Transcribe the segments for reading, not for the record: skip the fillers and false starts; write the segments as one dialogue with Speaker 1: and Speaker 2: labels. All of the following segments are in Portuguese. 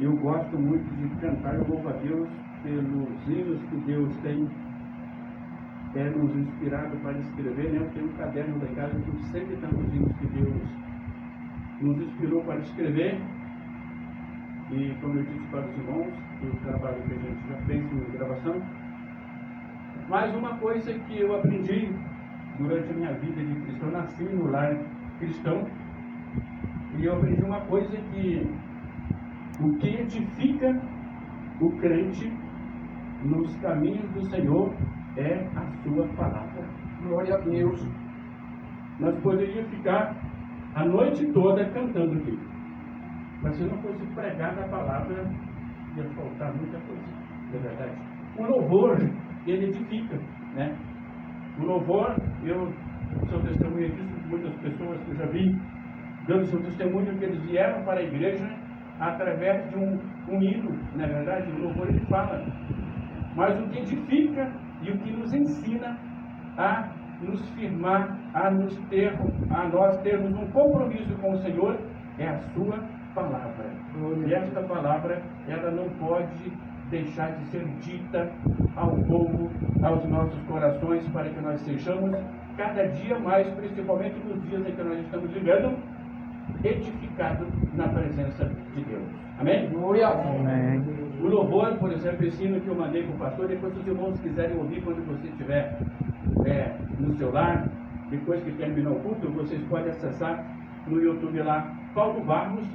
Speaker 1: Eu gosto muito de cantar o louvo a Deus pelos hinos que Deus tem nos inspirado para escrever, né? Eu tenho um caderno da casa com 100 e tantos hinos que Deus nos inspirou para escrever. E como eu disse para os irmãos, o trabalho que a gente já fez em gravação. Mas uma coisa que eu aprendi durante a minha vida de cristão, eu nasci no lar cristão, e eu aprendi uma coisa que o que edifica o crente nos caminhos do Senhor é a sua palavra.
Speaker 2: Glória a Deus.
Speaker 1: Nós poderíamos ficar a noite toda cantando aqui, mas se não fosse pregada a palavra, ia faltar muita coisa, é verdade. O louvor, ele edifica, né? O louvor, eu sou testemunha disso, muitas pessoas que eu já vi dando seu testemunho que eles vieram para a igreja através de um hino, na verdade. O louvor, ele fala, mas o que edifica e o que nos ensina a nos firmar, a nós termos um compromisso com o Senhor é a sua palavra. E esta palavra, ela não pode deixar de ser dita ao povo, aos nossos corações, para que nós sejamos cada dia mais, principalmente nos dias em que nós estamos vivendo, edificados na presença de Deus. Amém?
Speaker 2: Amém.
Speaker 1: O louvor, por exemplo, esse hino que eu mandei para o pastor, depois se os irmãos quiserem ouvir quando você estiver no seu lar, depois que terminou o culto, vocês podem acessar no YouTube lá, Paulo Barros,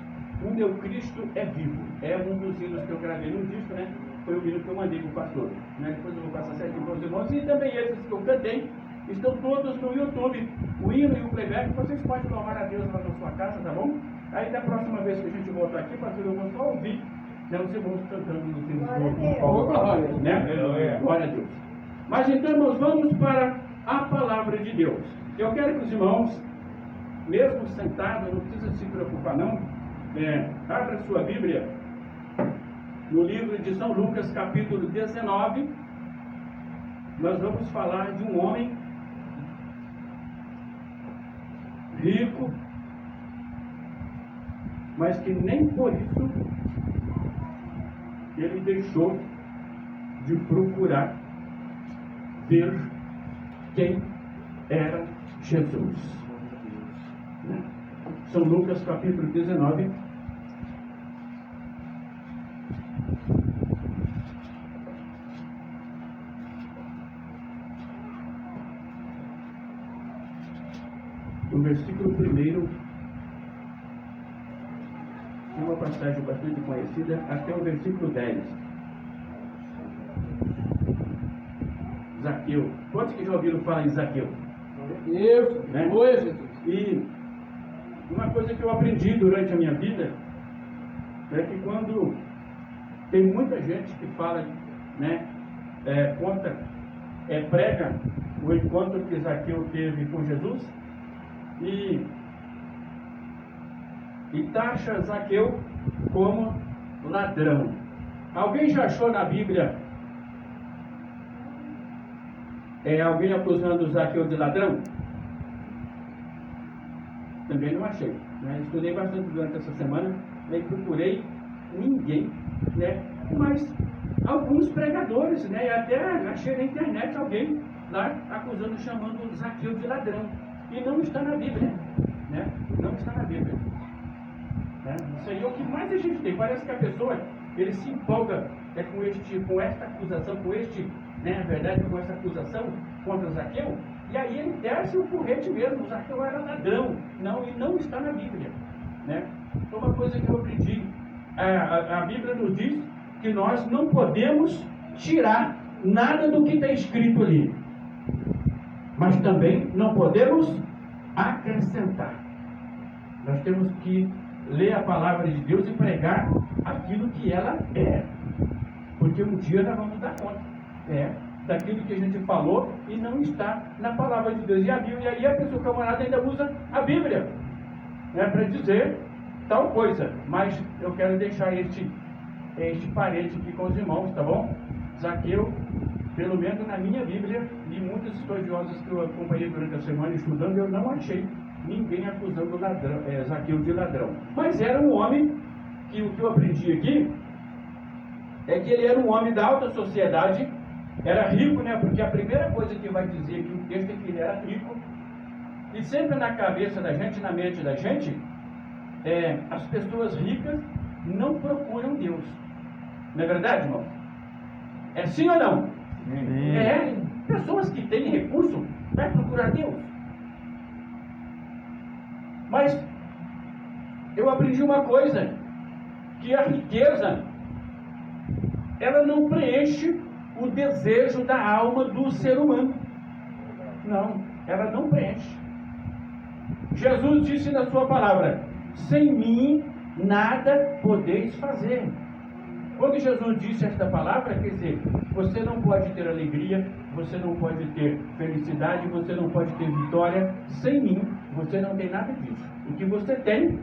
Speaker 1: O Meu Cristo é Vivo. É um dos hinos que eu gravei no disco, né? Foi o hino que eu mandei para o pastor. Né? Depois eu vou passar certinho para os irmãos. E também esses que eu cantei, estão todos no YouTube. O hino e o playback, vocês podem louvar a Deus lá na sua casa, tá bom? Aí da próxima vez que a gente voltar aqui, pastor, eu vou só ouvir, né, os irmãos cantando nos hinos do Paulo. Né? Glória a Deus. Mas então, irmãos, vamos para a palavra de Deus. Eu quero que os irmãos, mesmo sentados, não precisa se preocupar não, abra sua Bíblia no livro de São Lucas, capítulo 19. Nós vamos falar de um homem rico, mas que nem por isso ele deixou de procurar ver quem era Jesus. São Lucas capítulo 19. No versículo 1, é uma passagem bastante conhecida, até o versículo 10. Zaqueu. Quantos que já ouviram falar em Zaqueu?
Speaker 2: Deus,
Speaker 1: né? E uma coisa que eu aprendi durante a minha vida é que quando tem muita gente que fala, né, prega o encontro que Zaqueu teve com Jesus e taxa Zaqueu como ladrão. Alguém já achou na Bíblia alguém acusando Zaqueu de ladrão? Também não achei, né? Estudei bastante durante essa semana, nem procurei ninguém, né? Mas alguns pregadores, né? E até achei na internet alguém lá acusando, chamando Zaqueu de ladrão. E não está na Bíblia, né? Não está na Bíblia. Né? Isso aí é o que mais a gente tem. Parece que a pessoa, ele se empolga com esta acusação, na verdade, com essa acusação contra Zaqueu, e aí ele desce o porrete mesmo. Zaqueu era ladrão. Não, e não está na Bíblia, né? Então, uma coisa que eu aprendi, a Bíblia nos diz que nós não podemos tirar nada do que está escrito ali, mas também não podemos acrescentar. Nós temos que ler a palavra de Deus e pregar aquilo que ela é, porque um dia nós vamos dar conta daquilo que a gente falou e não está na palavra de Deus. E aí a pessoa, camarada, ainda usa a Bíblia, né, para dizer tal coisa. Mas eu quero deixar este parente aqui com os irmãos, tá bom? Zaqueu, pelo menos na minha Bíblia e muitas estudiosas que eu acompanhei durante a semana estudando, eu não achei ninguém acusando Zaqueu de ladrão. Mas era um homem que o que eu aprendi aqui é que ele era um homem da alta sociedade, era rico, né? Porque a primeira coisa que vai dizer aqui o texto é que ele era rico. E sempre na cabeça da gente, na mente da gente, as pessoas ricas não procuram Deus. Não é verdade, irmão? É sim ou não? Pessoas que têm recurso vai procurar Deus. Mas eu aprendi uma coisa, que a riqueza ela não preenche o desejo da alma do ser humano. Não, ela não preenche. Jesus disse na sua palavra: sem mim nada podeis fazer. Quando Jesus disse esta palavra, quer dizer, você não pode ter alegria, você não pode ter felicidade, você não pode ter vitória. Sem mim, você não tem nada disso. O que você tem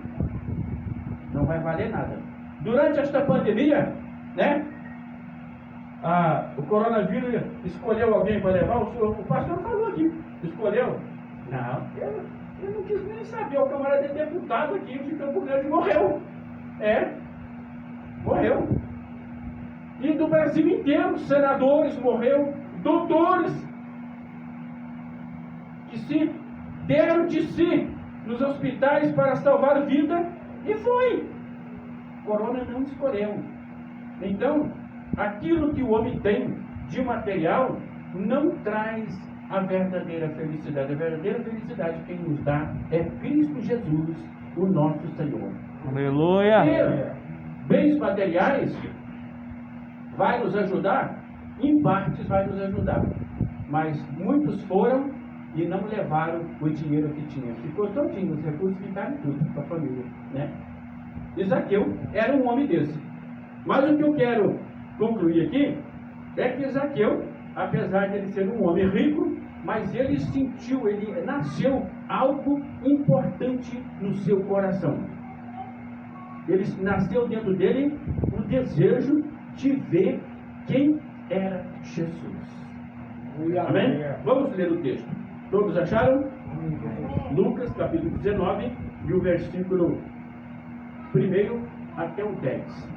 Speaker 1: não vai valer nada. Durante esta pandemia, né? O coronavírus escolheu alguém para levar. O pastor falou aqui, escolheu? Não, eu não quis nem saber. O camarada é deputado aqui de Campo Grande morreu. Morreu. E do Brasil inteiro, senadores morreu, doutores que se deram de si nos hospitais para salvar vida, e foi. Corona não escolheu. Então, aquilo que o homem tem de material não traz a verdadeira felicidade. A verdadeira felicidade quem nos dá é Cristo Jesus, o nosso Senhor.
Speaker 2: Aleluia!
Speaker 1: Ter bens materiais vai nos ajudar? Em partes vai nos ajudar. Mas muitos foram e não levaram o dinheiro que tinham. Ficou todinho, os recursos ficaram tudo para a família, né? E Zaqueu era um homem desse. Mas o que eu quero concluir aqui é que Zaqueu, apesar de ele ser um homem rico, mas ele sentiu, ele nasceu algo importante no seu coração. Ele nasceu dentro dele o desejo de ver quem era Jesus. Amém? Vamos ler o texto. Todos acharam? Lucas capítulo 19 e o versículo 1 até o 10.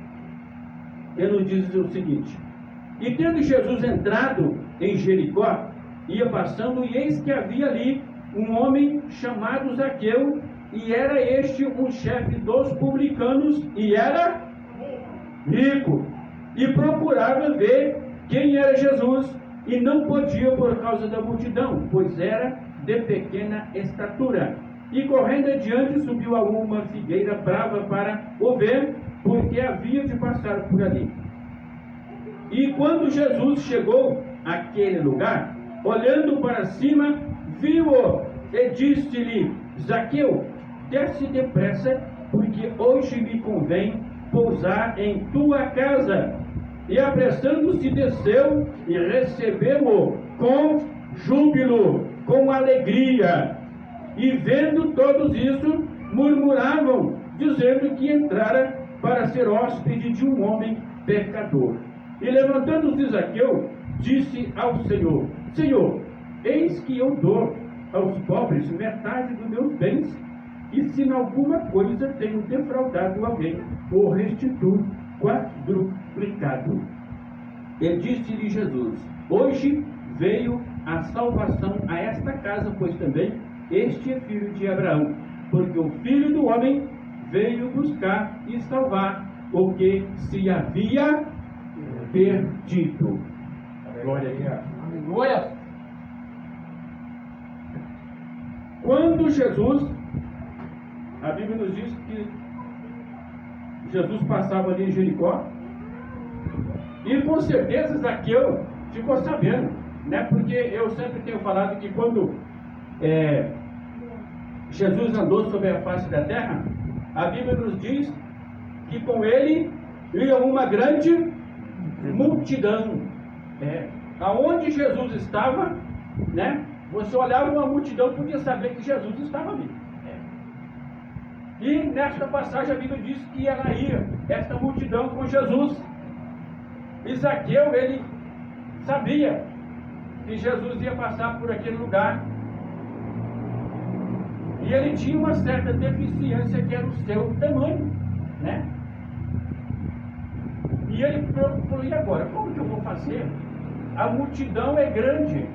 Speaker 1: Ele nos diz o seguinte: e tendo Jesus entrado em Jericó, ia passando, e eis que havia ali um homem chamado Zaqueu, e era este um chefe dos publicanos, e era rico, e procurava ver quem era Jesus, e não podia por causa da multidão, pois era de pequena estatura. E correndo adiante, subiu a uma figueira brava para o ver, porque havia de passar por ali. E quando Jesus chegou àquele lugar, olhando para cima, viu-o e disse-lhe: Zaqueu, desce depressa, porque hoje me convém pousar em tua casa. E apressando-se desceu e recebeu-o com júbilo, com alegria. E vendo todos isso, murmuravam, dizendo que entrara para ser hóspede de um homem pecador. E levantando-se Zaqueu, disse ao Senhor: Senhor, eis que eu dou aos pobres metade dos meus bens, e se em alguma coisa tenho defraudado alguém, o restituo quadruplicado. E disse-lhe Jesus: hoje veio a salvação a esta casa, pois também este é filho de Abraão, porque o Filho do Homem veio buscar e salvar o que se havia perdido. Glória a Deus.
Speaker 2: Aleluia!
Speaker 1: Quando Jesus, a Bíblia nos diz que Jesus passava ali em Jericó, e com certeza Zaqueu ficou sabendo, né? Porque eu sempre tenho falado que quando Jesus andou sobre a face da terra, a Bíblia nos diz que com ele ia uma grande multidão. Aonde Jesus estava, né? Você olhava uma multidão, podia saber que Jesus estava ali. E nesta passagem a Bíblia diz que ela ia, esta multidão, com Jesus. E Zaqueu, ele sabia que Jesus ia passar por aquele lugar. E ele tinha uma certa deficiência, que era o seu tamanho, né? E ele falou, e agora? Como que eu vou fazer? A multidão é grande.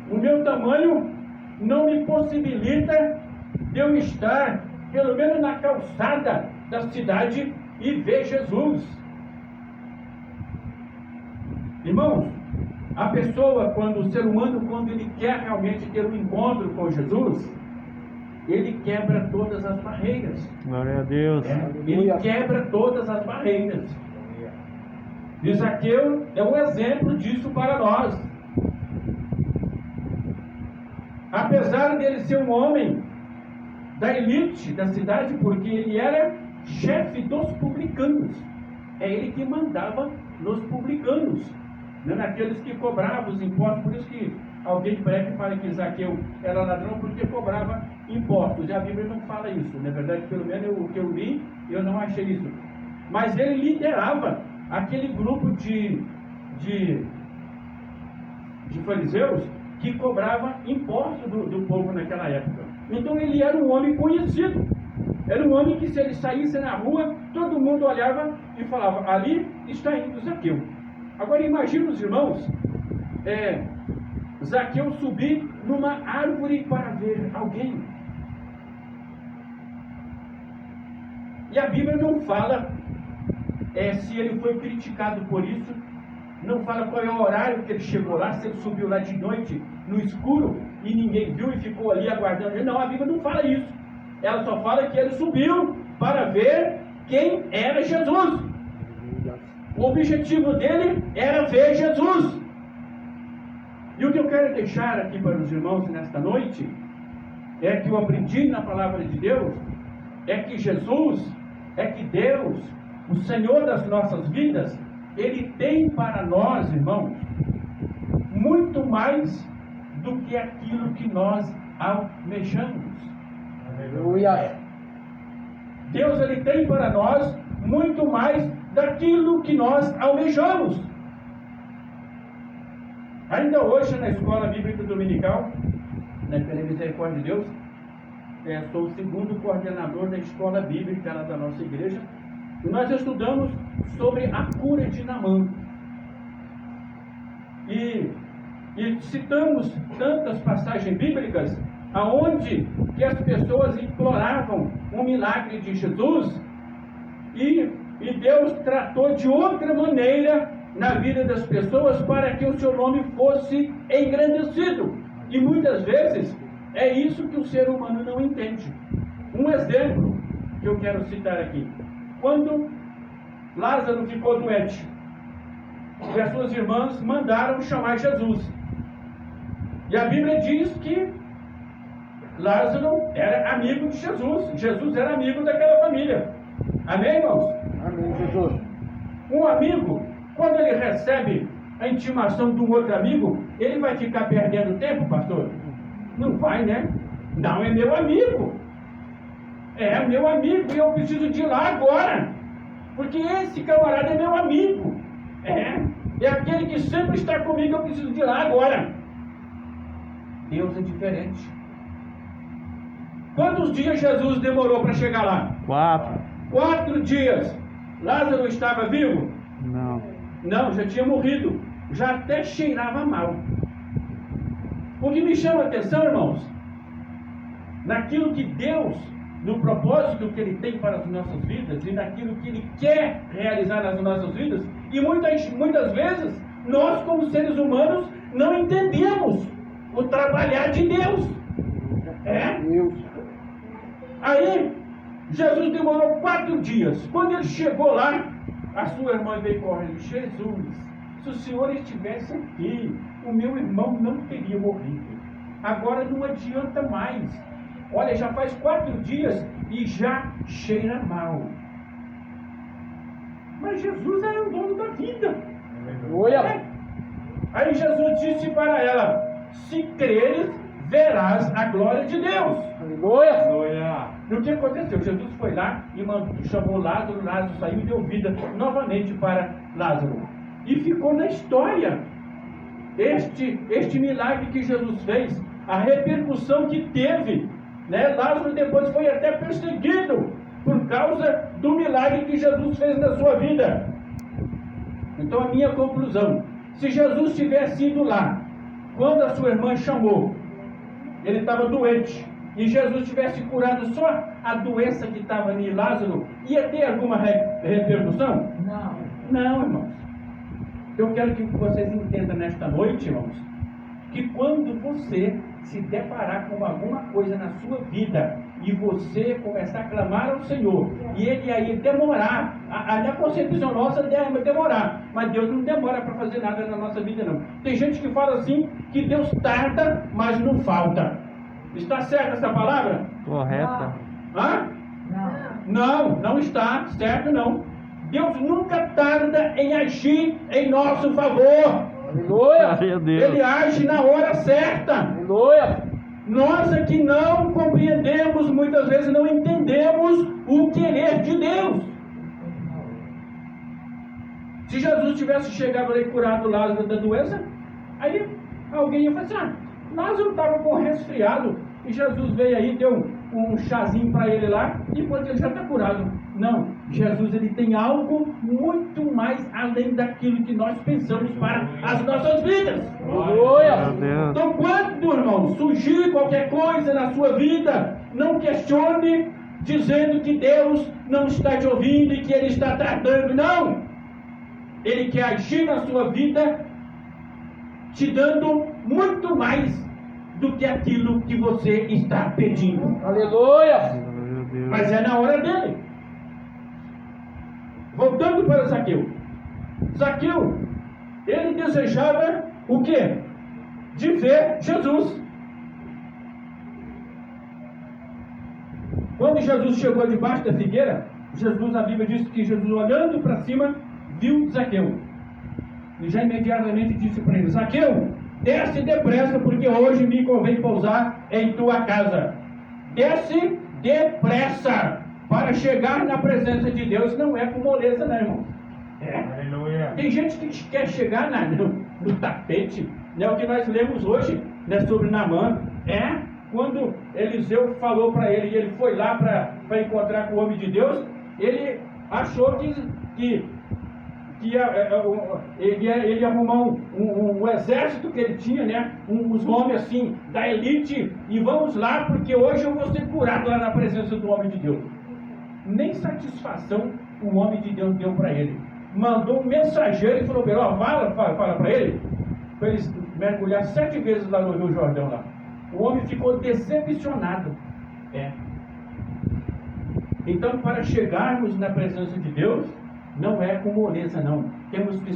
Speaker 1: O meu tamanho não me possibilita de eu estar, pelo menos na calçada da cidade, e ver Jesus. Irmãos, a pessoa, o ser humano, quando ele quer realmente ter um encontro com Jesus, ele quebra todas as barreiras.
Speaker 2: Glória a Deus.
Speaker 1: Ele quebra todas as barreiras. E Zaqueu é um exemplo disso para nós. Apesar dele ser um homem da elite da cidade, porque ele era chefe dos publicanos. É ele que mandava nos publicanos, né? Naqueles que cobravam os impostos. Por isso que alguém prega e fala que Zaqueu era ladrão porque cobrava impostos. E a Bíblia não fala isso. Na verdade, pelo menos o que eu li, eu não achei isso. Mas ele liderava aquele grupo de fariseus que cobrava impostos do povo naquela época. Então ele era um homem conhecido. Era um homem que, se ele saísse na rua, todo mundo olhava e falava, ali está indo Zaqueu. Agora imagina os irmãos, Zaqueu subir numa árvore para ver alguém. E a Bíblia não fala se ele foi criticado por isso, não fala qual é o horário que ele chegou lá, se ele subiu lá de noite no escuro e ninguém viu e ficou ali aguardando. Não, a Bíblia não fala isso. Ela só fala que ele subiu para ver quem era Jesus. O objetivo dele era ver Jesus. E o que eu quero deixar aqui para os irmãos nesta noite é que eu aprendi na palavra de Deus, é que Jesus, é que Deus, o Senhor das nossas vidas, Ele tem para nós, irmãos, muito mais do que aquilo que nós almejamos.
Speaker 2: Aleluia.
Speaker 1: Deus, Ele tem para nós muito mais daquilo que nós almejamos. Ainda hoje, na Escola Bíblica Dominical, pela misericórdia de Deus, sou o segundo coordenador da Escola Bíblica lá da nossa igreja, e nós estudamos sobre a cura de Naamã. E citamos tantas passagens bíblicas aonde que as pessoas imploravam um milagre de Jesus e Deus tratou de outra maneira na vida das pessoas para que o seu nome fosse engrandecido. E muitas vezes é isso que o ser humano não entende. Um exemplo que eu quero citar aqui: quando Lázaro ficou doente e as suas irmãs mandaram chamar Jesus, e a Bíblia diz que Lázaro era amigo de Jesus, Jesus era amigo daquela família. Amém, irmãos?
Speaker 2: Amém, Jesus.
Speaker 1: Um amigo, quando ele recebe a intimação de um outro amigo, ele vai ficar perdendo tempo, pastor? Não vai, né? Não, é meu amigo. É meu amigo e eu preciso de ir lá agora. Porque esse camarada é meu amigo. É aquele que sempre está comigo, eu preciso de ir lá agora. Deus é diferente. Quantos dias Jesus demorou para chegar lá? 4 dias. Lázaro estava vivo? Não, já tinha morrido. Já até cheirava mal. O que me chama a atenção, irmãos, naquilo que Deus, no propósito que Ele tem para as nossas vidas e naquilo que Ele quer realizar nas nossas vidas, e muitas vezes nós, como seres humanos, não entendemos o trabalhar de Deus. Aí Jesus demorou 4 dias. Quando ele chegou lá, a sua irmã veio correndo: Jesus, se o senhor estivesse aqui, o meu irmão não teria morrido. Agora não adianta mais. Olha, já faz 4 dias e já cheira mal. Mas Jesus é o dono da vida. Aí Jesus disse para ela: se creres, verás a glória de Deus.
Speaker 2: Aleluia.
Speaker 1: E o que aconteceu? Jesus foi lá e chamou Lázaro. Lázaro saiu e deu vida novamente para Lázaro. E ficou na história este milagre que Jesus fez, a repercussão que teve, né? Lázaro depois foi até perseguido por causa do milagre que Jesus fez na sua vida. Então a minha conclusão, se Jesus tivesse ido lá, quando a sua irmã chamou, ele estava doente, e Jesus tivesse curado só a doença que estava em Lázaro, ia ter alguma repercussão? Não, irmãos. Eu quero que vocês entendam nesta noite, irmãos, que quando você se deparar com alguma coisa na sua vida e você começar a clamar ao Senhor e ele aí demorar, na concepção nossa deve demorar, mas Deus não demora para fazer nada na nossa vida não. Tem gente que fala assim, que Deus tarda, mas não falta. Está certa essa palavra?
Speaker 2: Correta.
Speaker 1: Hã? Não está certo não. Deus nunca tarda em agir em nosso favor.
Speaker 2: Aleluia.
Speaker 1: Ele age na hora certa.
Speaker 2: Aleluia.
Speaker 1: Nós é que não compreendemos, muitas vezes não entendemos o querer de Deus. Se Jesus tivesse chegado ali e curado Lázaro da doença, aí alguém ia falar assim, Lázaro estava com resfriado, e Jesus veio aí, deu um chazinho para ele lá, e depois ele já está curado. Não, Jesus ele tem algo muito mais além daquilo que nós pensamos para as nossas vidas.
Speaker 2: Aleluia.
Speaker 1: Então quando, irmão, surgir qualquer coisa na sua vida, não questione dizendo que Deus não está te ouvindo e que Ele está tratando. Não! Ele quer agir na sua vida te dando muito mais do que aquilo que você está pedindo.
Speaker 2: Aleluia.
Speaker 1: Mas é na hora dele. Voltando para Zaqueu. Zaqueu, ele desejava o quê? De ver Jesus. Quando Jesus chegou debaixo da figueira, a Bíblia diz que Jesus, olhando para cima, viu Zaqueu. E já imediatamente disse para ele, Zaqueu, desce depressa, porque hoje me convém pousar em tua casa. Desce depressa, para chegar na presença de Deus. Não é com moleza, não, irmão.
Speaker 2: Aleluia.
Speaker 1: Tem gente que quer chegar no tapete, né? O que nós lemos hoje, né, sobre Naamã, quando Eliseu falou para ele, e ele foi lá para encontrar com o homem de Deus, ele achou que ele ia arrumar um exército que ele tinha, né? Uns homens assim, da elite, e vamos lá, porque hoje eu vou ser curado lá na presença do homem de Deus. Nem satisfação o homem de Deus deu para ele. Mandou um mensageiro e falou, fala para ele, para eles mergulhar 7 vezes lá no Rio Jordão lá. O homem ficou decepcionado. Então, para chegarmos na presença de Deus, não é com moleza, não. Temos que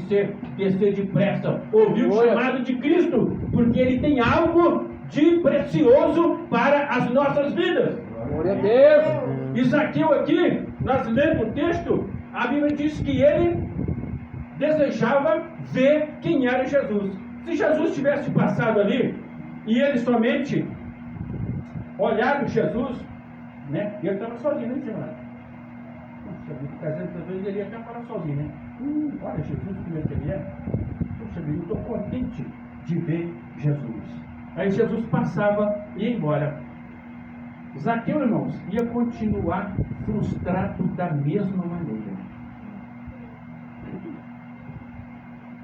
Speaker 1: descer depressa, ouvir o chamado de Cristo, porque Ele tem algo de precioso para as nossas vidas.
Speaker 2: Glória a Deus.
Speaker 1: E Zaqueu aqui, nós lemos o texto, a Bíblia diz que ele desejava ver quem era Jesus. Se Jesus tivesse passado ali, e ele somente olhado Jesus, né? E ele estava sozinho, né, senhor? Puxa vida, casando às vezes ele ia até falar sozinho, né? Olha Jesus, como é que ele é? Puxa vida, eu estou contente de ver Jesus. Aí Jesus passava e ia embora. Zaqueu, irmãos, ia continuar frustrado da mesma maneira.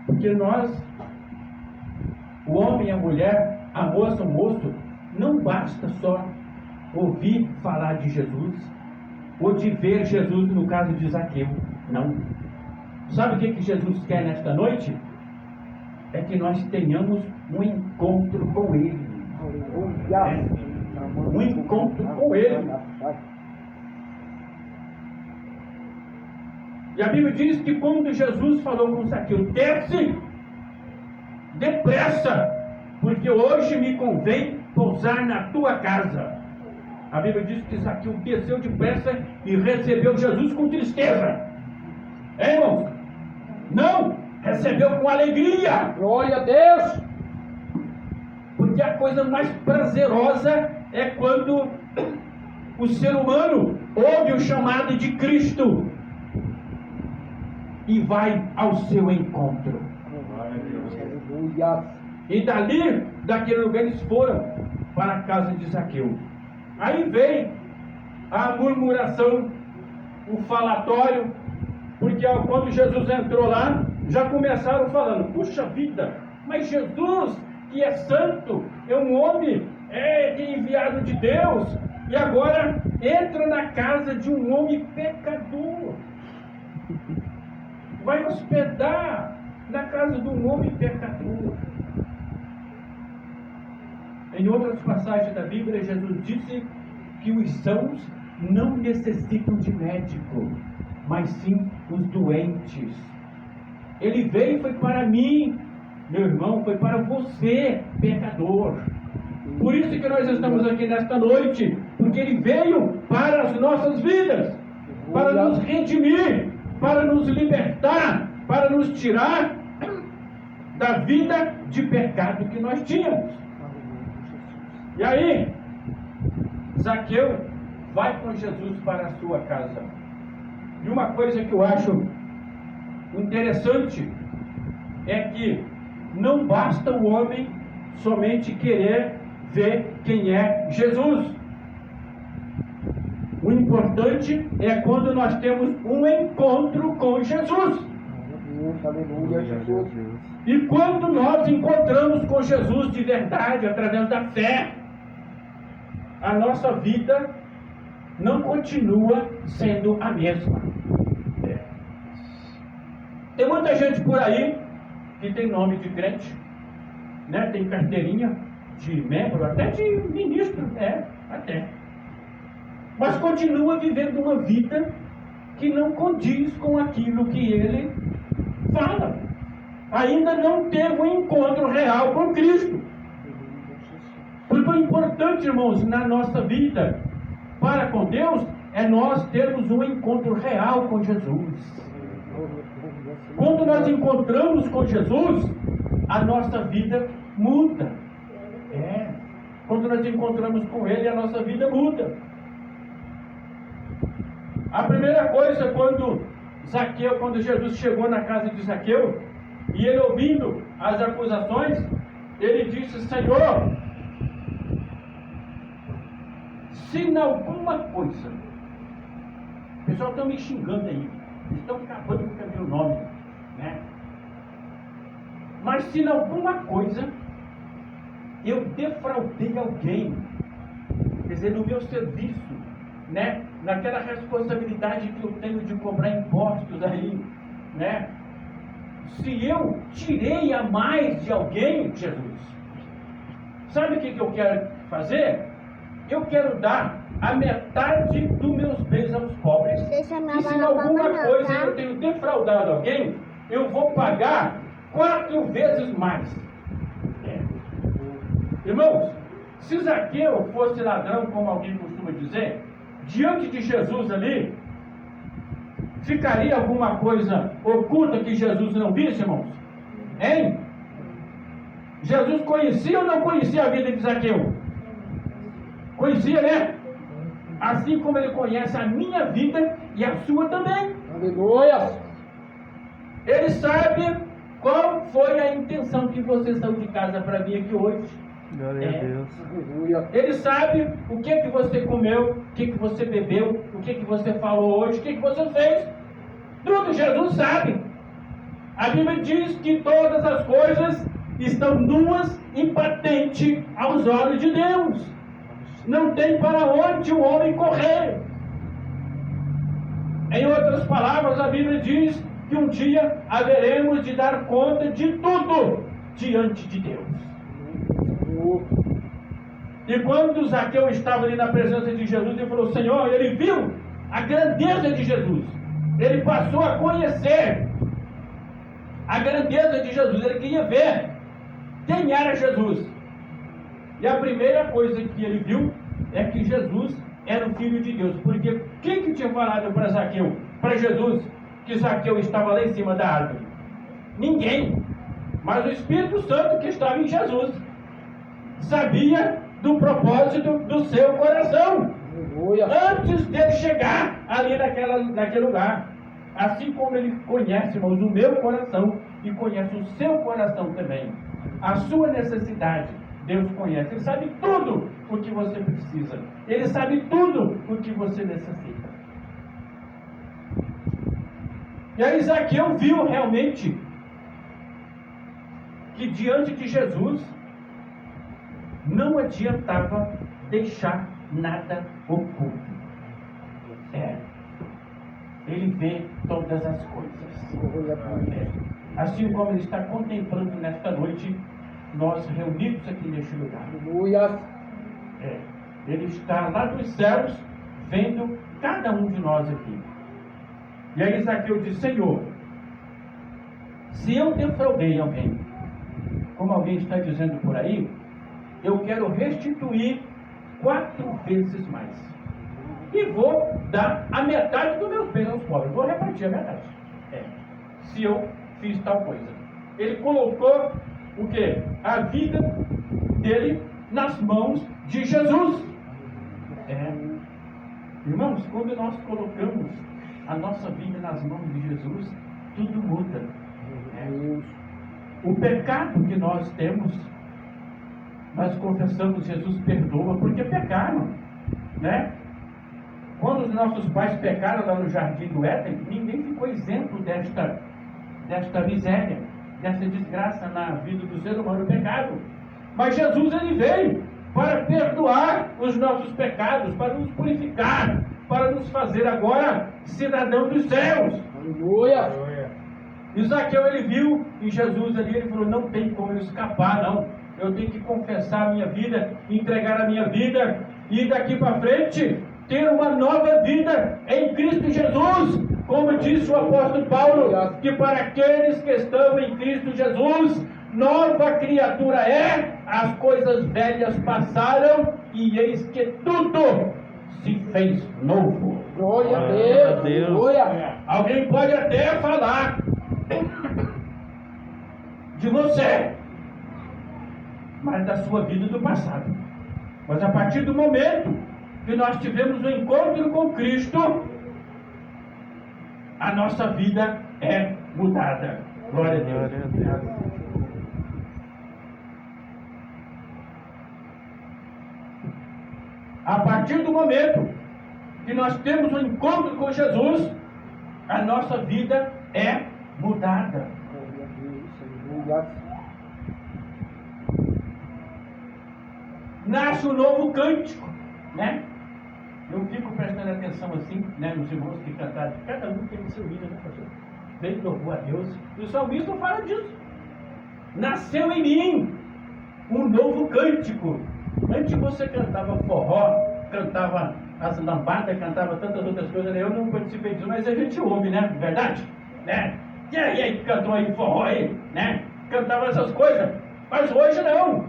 Speaker 1: Porque nós, o homem e a mulher, a moça, o moço, não basta só ouvir falar de Jesus, ou de ver Jesus, no caso de Zaqueu. Não. Sabe o que Jesus quer nesta noite? É que nós tenhamos um encontro com Ele. Um encontro com Ele. E a Bíblia diz que quando Jesus falou com Zaqueu, desce depressa, porque hoje me convém pousar na tua casa. A Bíblia diz que Zaqueu desceu depressa e recebeu Jesus com tristeza. Irmãos? Não! Recebeu com alegria.
Speaker 2: Glória a Deus.
Speaker 1: Porque a coisa mais prazerosa é quando o ser humano ouve o chamado de Cristo e vai ao seu encontro.
Speaker 2: Aleluia.
Speaker 1: E daquele lugar eles foram para a casa de Zaqueu. Aí vem a murmuração, o falatório, porque quando Jesus entrou lá, já começaram falando: puxa vida, mas Jesus, que é santo, é um homem que é enviado de Deus, e agora entra na casa de um homem pecador, vai hospedar na casa de um homem pecador. Em outras passagens da Bíblia, Jesus disse que os sãos não necessitam de médico, mas sim os doentes. Ele veio, foi para mim, meu irmão, foi para você, pecador. Por isso que nós estamos aqui nesta noite, porque Ele veio para as nossas vidas, para nos redimir, para nos libertar, para nos tirar da vida de pecado que nós tínhamos. E aí, Zaqueu vai com Jesus para a sua casa. E uma coisa que eu acho interessante é que não basta o homem somente querer ver quem é Jesus. O importante é quando nós temos um encontro com Jesus.
Speaker 2: Aleluia, Jesus.
Speaker 1: E quando nós encontramos com Jesus de verdade, através da fé, a nossa vida não continua sendo a mesma. Tem muita gente por aí que tem nome de crente, né? Tem carteirinha de membro, até de ministro, até. Mas continua vivendo uma vida que não condiz com aquilo que ele fala. Ainda não teve um encontro real com Cristo. Porque o importante, irmãos, na nossa vida para com Deus é nós termos um encontro real com Jesus. Quando nós encontramos com Jesus, a nossa vida muda. Quando nós encontramos com Ele, a nossa vida muda. A primeira coisa, quando Jesus chegou na casa de Zaqueu, e ele ouvindo as acusações, ele disse: Senhor, se em alguma coisa, o pessoal está me xingando aí, estão acabando com o meu nome, né? Mas se em alguma coisa eu defraudei alguém, quer dizer, no meu serviço, né? Naquela responsabilidade que eu tenho de cobrar impostos aí, né? Se eu tirei a mais de alguém, Jesus, sabe o que eu quero fazer? Eu quero dar a metade dos meus bens aos pobres. E se em alguma coisa eu tenho defraudado alguém, eu vou pagar 4 vezes mais. Irmãos, se Zaqueu fosse ladrão, como alguém costuma dizer, diante de Jesus ali, ficaria alguma coisa oculta que Jesus não visse, irmãos? Hein? Jesus conhecia ou não conhecia a vida de Zaqueu? Conhecia, né? Assim como Ele conhece a minha vida e a sua também.
Speaker 2: Aleluia.
Speaker 1: Ele sabe qual foi a intenção que você saiu de casa para vir aqui hoje.
Speaker 3: Glória a Deus.
Speaker 2: Aleluia.
Speaker 1: Ele sabe o que você comeu, o que você bebeu, o que você falou hoje, o que você fez. Tudo Jesus sabe. A Bíblia diz que todas as coisas estão nuas e patentes aos olhos de Deus. Não tem para onde o homem correr. Em outras palavras, a Bíblia diz que um dia haveremos de dar conta de tudo diante de Deus. E quando Zaqueu estava ali na presença de Jesus, ele falou: Senhor, ele viu a grandeza de Jesus. Ele passou a conhecer a grandeza de Jesus. Ele queria ver quem era Jesus. E a primeira coisa que ele viu é que Jesus era o Filho de Deus. Porque quem que tinha falado para Zaqueu, para Jesus, que Zaqueu estava lá em cima da árvore? Ninguém. Mas o Espírito Santo que estava em Jesus sabia do propósito do seu coração.
Speaker 2: Aleluia.
Speaker 1: Antes dele chegar ali naquele lugar. Assim como Ele conhece, irmãos, o meu coração e conhece o seu coração também. A sua necessidade, Deus conhece. Ele sabe tudo o que você precisa. Ele sabe tudo o que você necessita. E aí Zaqueu viu realmente que diante de Jesus não adiantava deixar nada oculto. Ele vê todas as coisas. Assim como ele está contemplando nesta noite, nós reunidos aqui neste lugar.
Speaker 2: Aleluia.
Speaker 1: Ele está lá dos céus, vendo cada um de nós aqui. E aí Zaqueu diz: Senhor, se eu defraudei alguém, como alguém está dizendo por aí, eu quero restituir 4 vezes mais. E vou dar a metade dos meus bens aos pobres. Vou repartir a metade. Se eu fiz tal coisa. Ele colocou o quê? A vida dele nas mãos de Jesus. Irmãos, quando nós colocamos a nossa vida nas mãos de Jesus, tudo muda. O pecado que nós temos, nós confessamos, Jesus perdoa, porque pecaram, né? Quando os nossos pais pecaram lá no jardim do Éden, ninguém ficou isento desta miséria, dessa desgraça na vida do ser humano, pecado. Mas Jesus, ele veio para perdoar os nossos pecados, para nos purificar, para nos fazer agora cidadão dos céus.
Speaker 2: Aleluia.
Speaker 1: E Zaqueu, ele viu em Jesus ali, ele falou: não tem como eu escapar, não. Eu tenho que confessar a minha vida, entregar a minha vida, e daqui para frente ter uma nova vida em Cristo Jesus. Como disse o apóstolo Paulo, que para aqueles que estão em Cristo Jesus, nova criatura é, as coisas velhas passaram, e eis que tudo se fez novo.
Speaker 2: Glória a Deus. Glória.
Speaker 1: Alguém pode até falar de você, mas da sua vida do passado. Mas a partir do momento que nós tivemos o encontro com Cristo, a nossa vida é mudada. Glória a Deus. A partir do momento que nós temos um encontro com Jesus, a nossa vida é mudada. Nasce um novo cântico, né? Eu fico prestando atenção assim, né, nos irmãos que cantaram. Cada um tem o seu hino, né, pastor? Bem, louvor a Deus. E o salmista fala disso. Nasceu em mim um novo cântico. Antes você cantava forró, cantava as lambadas, cantava tantas outras coisas, né? Eu não participei disso, mas a gente ouve, né? Verdade? Né? E aí cantou aí forró aí, né? Cantava essas coisas, mas hoje não.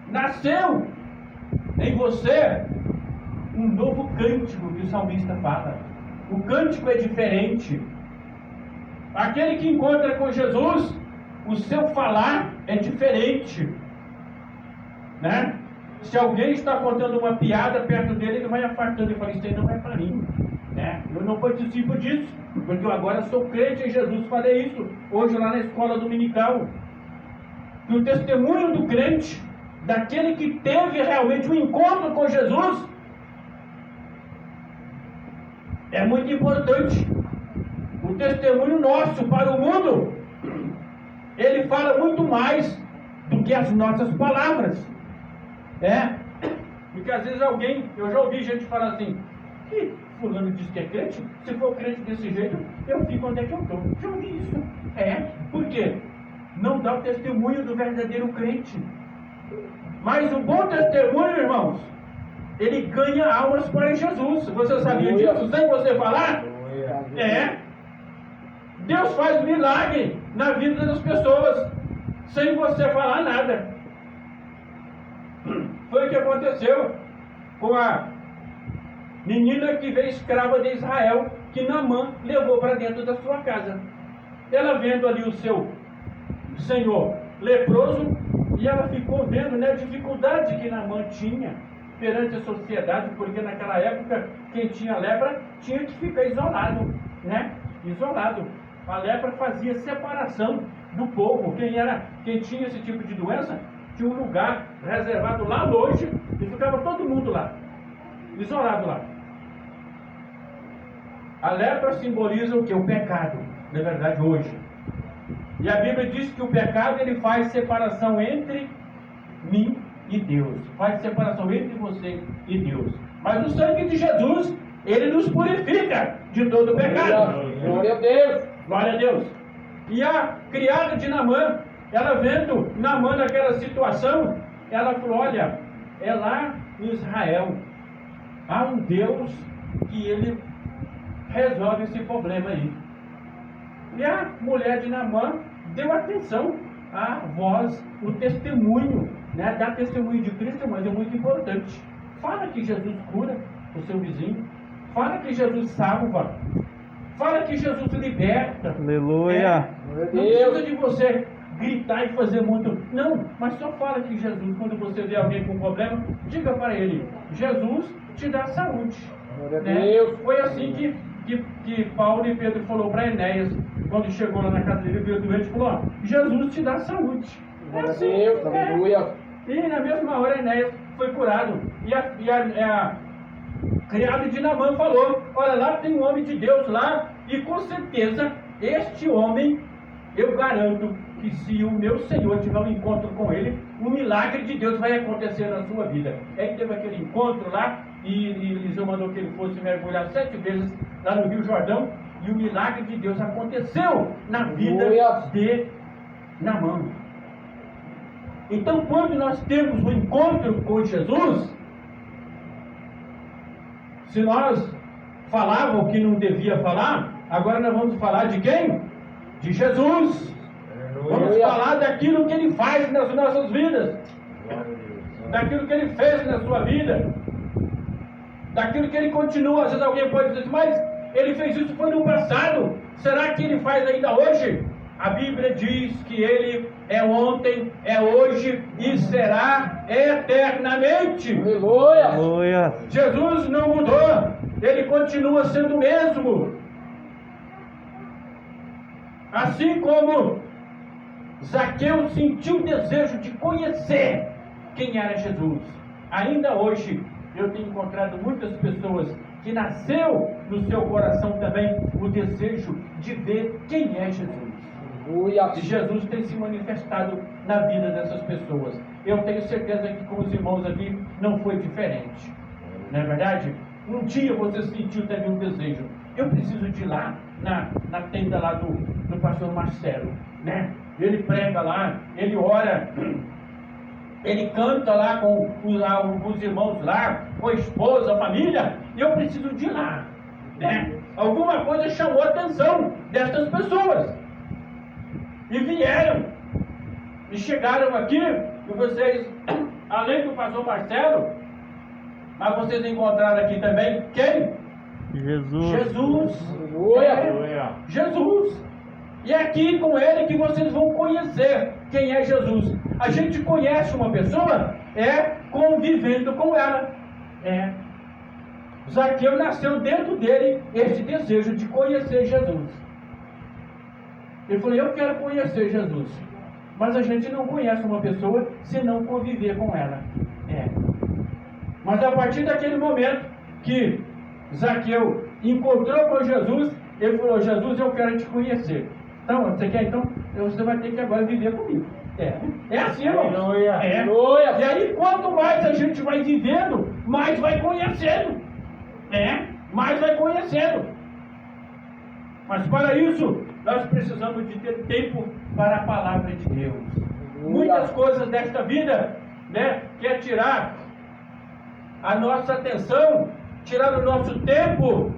Speaker 1: Nasceu em você um novo cântico que o salmista fala. O cântico é diferente. Aquele que encontra com Jesus, o seu falar é diferente, né? Se alguém está contando uma piada perto dele, ele vai afastando e fala: isso aí não é para mim, né? Eu não participo disso, porque eu agora sou crente em Jesus. Falei isso hoje lá na escola dominical. E o testemunho do crente, daquele que teve realmente um encontro com Jesus, é muito importante. O testemunho nosso para o mundo, ele fala muito mais do que as nossas palavras. Porque às vezes eu já ouvi gente falar assim: que fulano diz que é crente, se for crente desse jeito, eu fico onde é que eu estou. Já ouvi isso. Por quê? Não dá o testemunho do verdadeiro crente. Mas o bom testemunho, irmãos, ele ganha almas para Jesus. Você sabia disso sem você falar? Deus faz milagre na vida das pessoas sem você falar nada. Foi o que aconteceu com a menina que veio escrava de Israel, que Naamã levou para dentro da sua casa. Ela vendo ali o seu senhor leproso, e ela ficou vendo, né, a dificuldade que Naamã tinha perante a sociedade, porque naquela época quem tinha lepra tinha que ficar isolado, né? Isolado. A lepra fazia separação do povo. Quem tinha esse tipo de doença tinha um lugar reservado lá longe e ficava todo mundo lá, isolado lá. A lepra simboliza o que? O pecado, na verdade, hoje. E a Bíblia diz que o pecado ele faz separação entre mim e Deus. Faz separação entre você e Deus. Mas o sangue de Jesus, ele nos purifica de todo o pecado.
Speaker 2: Glória a Deus.
Speaker 1: Glória a Deus. E a criada de Naamã, ela vendo Naamã naquela situação, ela falou, olha, é lá em Israel, há um Deus que ele resolve esse problema aí. E a mulher de Naamã deu atenção à voz, o testemunho, né? Dar testemunho de Cristo, mas é muito importante. Fala que Jesus cura o seu vizinho, fala que Jesus salva, fala que Jesus liberta.
Speaker 3: Aleluia.
Speaker 1: Não precisa de você gritar e fazer muito. Não, mas só fala que Jesus, quando você vê alguém com problema, diga para ele, Jesus te dá saúde.
Speaker 2: Glória a
Speaker 1: Né?
Speaker 2: Deus.
Speaker 1: Foi assim que Paulo e Pedro falou para Enéas, quando chegou lá na casa dele, viu doente, falou, ó, Jesus te dá saúde.
Speaker 2: Glória a Deus. Aleluia.
Speaker 1: E na mesma hora Enéas foi curado. E a criada de Naamã falou, olha, lá tem um homem de Deus lá, e com certeza este homem, eu garanto que se o meu Senhor tiver um encontro com ele, um milagre de Deus vai acontecer na sua vida. Aí teve aquele encontro lá, e Eliseu mandou que ele fosse mergulhar 7 vezes lá no Rio Jordão, e o milagre de Deus aconteceu na vida de Naamã. Então, quando nós temos um encontro com Jesus, se nós falávamos o que não devia falar, agora nós vamos falar de quem? De Jesus. Vamos falar daquilo que Ele faz nas nossas vidas, daquilo que Ele fez na sua vida, daquilo que Ele continua. Às vezes alguém pode dizer, mas Ele fez isso foi no passado, será que Ele faz ainda hoje? A Bíblia diz que Ele é ontem, é hoje e será eternamente.
Speaker 2: Aleluia.
Speaker 1: Jesus não mudou, Ele continua sendo o mesmo. Assim como Zaqueu sentiu o desejo de conhecer quem era Jesus, ainda hoje eu tenho encontrado muitas pessoas que nasceu no seu coração também o desejo de ver quem é Jesus. E Jesus tem se manifestado na vida dessas pessoas. Eu tenho certeza que com os irmãos aqui não foi diferente. Não é verdade? Um dia você sentiu também um desejo. Eu preciso de ir lá na tenda lá do pastor Marcelo, né? Ele prega lá, ele ora, ele canta lá com os irmãos lá, com a esposa, a família, e eu preciso de ir lá, né? Alguma coisa chamou a atenção destas pessoas. E vieram, e chegaram aqui, e vocês, além do pastor Marcelo, mas vocês encontraram aqui também quem?
Speaker 3: Jesus.
Speaker 1: Jesus. E é aqui com Ele que vocês vão conhecer quem é Jesus. A gente conhece uma pessoa convivendo com ela. Zaqueu nasceu dentro dele esse desejo de conhecer Jesus. Ele falou, eu quero conhecer Jesus. Mas a gente não conhece uma pessoa se não conviver com ela. Mas a partir daquele momento que Zaqueu encontrou com Jesus, ele falou, Jesus, eu quero te conhecer. Então, você quer? Então, você vai ter que agora viver comigo. É assim, irmão. E aí, quanto mais a gente vai vivendo, mais vai conhecendo. Mais vai conhecendo. Mas para isso, nós precisamos de ter tempo para a palavra de Deus. Muitas coisas desta vida, né, quer tirar a nossa atenção, tirar o nosso tempo.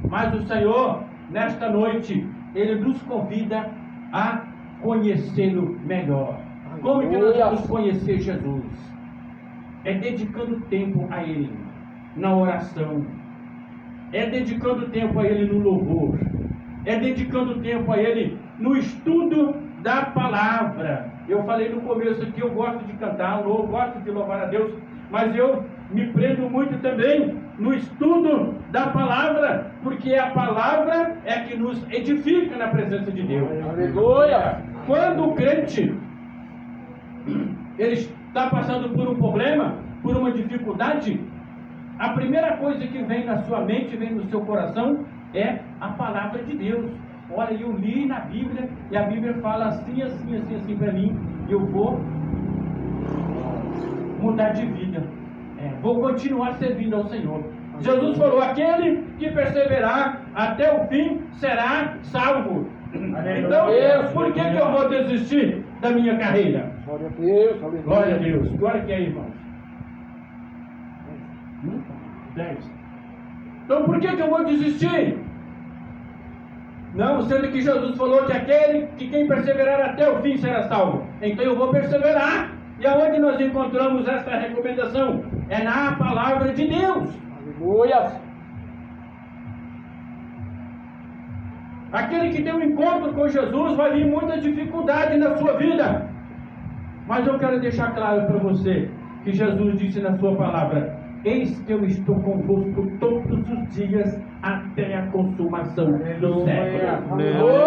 Speaker 1: Mas o Senhor, nesta noite, Ele nos convida a conhecê-lo melhor. Como que nós vamos conhecer Jesus? É dedicando tempo a Ele na oração, é dedicando tempo a Ele no louvor, é dedicando tempo a Ele no estudo da palavra. Eu falei no começo que eu gosto de cantar, eu gosto de louvar a Deus, mas eu me prendo muito também no estudo da palavra, porque a palavra é que nos edifica na presença de Deus.
Speaker 2: Aleluia!
Speaker 1: Quando o crente ele está passando por um problema, por uma dificuldade, a primeira coisa que vem na sua mente, vem no seu coração, é a palavra de Deus. olha, eu li na Bíblia, e a Bíblia fala assim, assim, assim, assim para mim, e eu vou mudar de vida. Vou continuar servindo ao Senhor. Jesus falou, aquele que perseverar até o fim será salvo. Então, por que eu vou desistir da minha carreira?
Speaker 2: Glória a Deus, aleluia.
Speaker 1: Glória a Deus. Que hora que é, irmãos? 10. Então, por que eu vou desistir? Não, sendo que Jesus falou que quem perseverar até o fim será salvo. Então eu vou perseverar. E aonde nós encontramos essa recomendação? É na palavra de Deus.
Speaker 2: Aleluia.
Speaker 1: Aquele que tem um encontro com Jesus vai vir muita dificuldade na sua vida. Mas eu quero deixar claro para você que Jesus disse na sua palavra: eis que eu estou convosco todos os dias até a consumação do século.
Speaker 2: Aleluia.